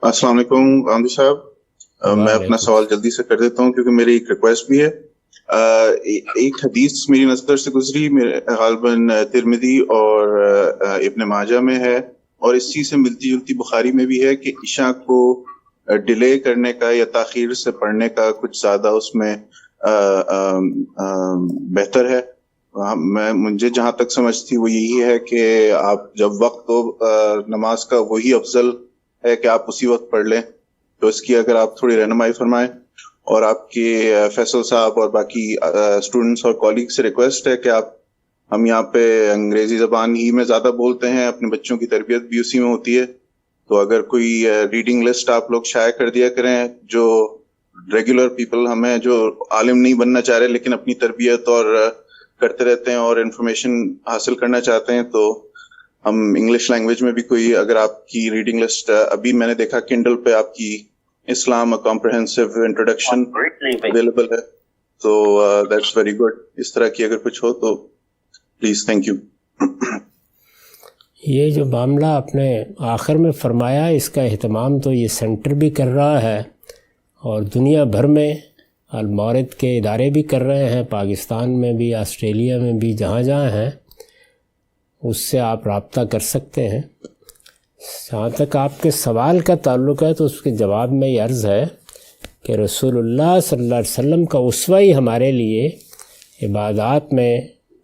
السلام علیکم غامدی صاحب، میں اپنا سوال جلدی سے کر دیتا ہوں کیونکہ میری ایک ریکویسٹ بھی ہے. ایک حدیث میری نظر سے گزری، غالباً ترمذی اور ابن ماجہ میں ہے، اور اس چیز سے ملتی جلتی بخاری میں بھی ہے کہ عشاء کو ڈیلے کرنے کا یا تاخیر سے پڑھنے کا کچھ زیادہ اس میں بہتر ہے. مجھے جہاں تک سمجھ تھی وہ یہی ہے کہ آپ جب وقت ہو نماز کا وہی افضل ہے کہ آپ اسی وقت پڑھ لیں. تو اس کی اگر آپ تھوڑی رہنمائی فرمائیں. اور آپ کے فیصل صاحب اور باقی اسٹوڈنٹس اور کالیگ سے ریکویسٹ ہے کہ ہم یہاں پہ انگریزی زبان ہی میں زیادہ بولتے ہیں، اپنے بچوں کی تربیت بھی اسی میں ہوتی ہے. تو اگر کوئی ریڈنگ لسٹ آپ لوگ شائع کر دیا کریں، جو ریگولر پیپل ہمیں جو عالم نہیں بننا چاہ رہے لیکن اپنی تربیت اور کرتے رہتے ہیں اور انفارمیشن حاصل کرنا چاہتے ہیں، تو ہم انگلش لینگویج میں بھی کوئی اگر آپ کی ریڈنگ لسٹ، ابھی میں نے دیکھا کنڈل پہ آپ کی اسلام کمپریہنسو انٹروڈکشن اویلیبل ہے، تو دیٹس ویری گڈ. اس طرح کی اگر کچھ ہو تو پلیز. Thank you. یہ جو معاملہ آپ نے آخر میں فرمایا، اس کا اہتمام تو یہ سینٹر بھی کر رہا ہے اور دنیا بھر میں المعارض کے ادارے بھی کر رہے ہیں، پاکستان میں بھی، آسٹریلیا میں بھی، جہاں جہاں ہیں اس سے آپ رابطہ کر سکتے ہیں. جہاں تک آپ کے سوال کا تعلق ہے تو اس کے جواب میں یہ عرض ہے کہ رسول اللہ صلی اللہ علیہ وسلم کا اسوہ ہی ہمارے لیے عبادات میں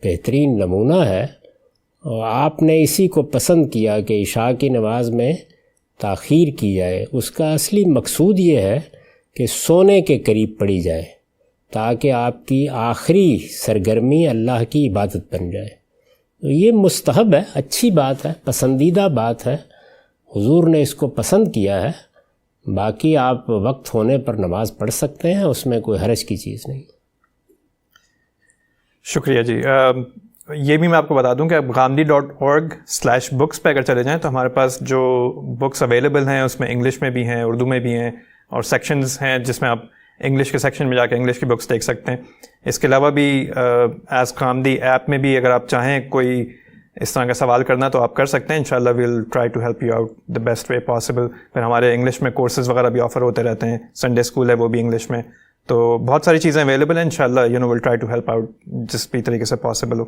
بہترین نمونہ ہے، اور آپ نے اسی کو پسند کیا کہ عشاء کی نماز میں تاخیر کی جائے. اس کا اصلی مقصود یہ ہے کہ سونے کے قریب پڑھی جائے تاکہ آپ کی آخری سرگرمی اللہ کی عبادت بن جائے. تو یہ مستحب ہے، اچھی بات ہے، پسندیدہ بات ہے، حضور نے اس کو پسند کیا ہے. باقی آپ وقت ہونے پر نماز پڑھ سکتے ہیں، اس میں کوئی حرج کی چیز نہیں. شکریہ جی. یہ بھی میں آپ کو بتا دوں کہ آپ غامدی.org/books پہ اگر چلے جائیں تو ہمارے پاس جو بکس اویلیبل ہیں اس میں انگلش میں بھی ہیں، اردو میں بھی ہیں، اور سیکشنز ہیں جس میں آپ انگلش کے سیکشن میں جا کے انگلش کی بکس دیکھ سکتے ہیں. اس کے علاوہ بھی ایز غامدی ایپ میں بھی اگر آپ چاہیں کوئی اس طرح کا سوال کرنا تو آپ کر سکتے ہیں. انشاءاللہ we'll try to help you out the best way possible. پھر ہمارے انگلش میں کورسز وغیرہ بھی آفر ہوتے رہتے ہیں، سنڈے اسکول ہے وہ بھی انگلش میں، تو بہت ساری چیزیں اویلیبل ہیں. انشاءاللہ will try to help out جس بھی طریقے سے پاسبل ہو.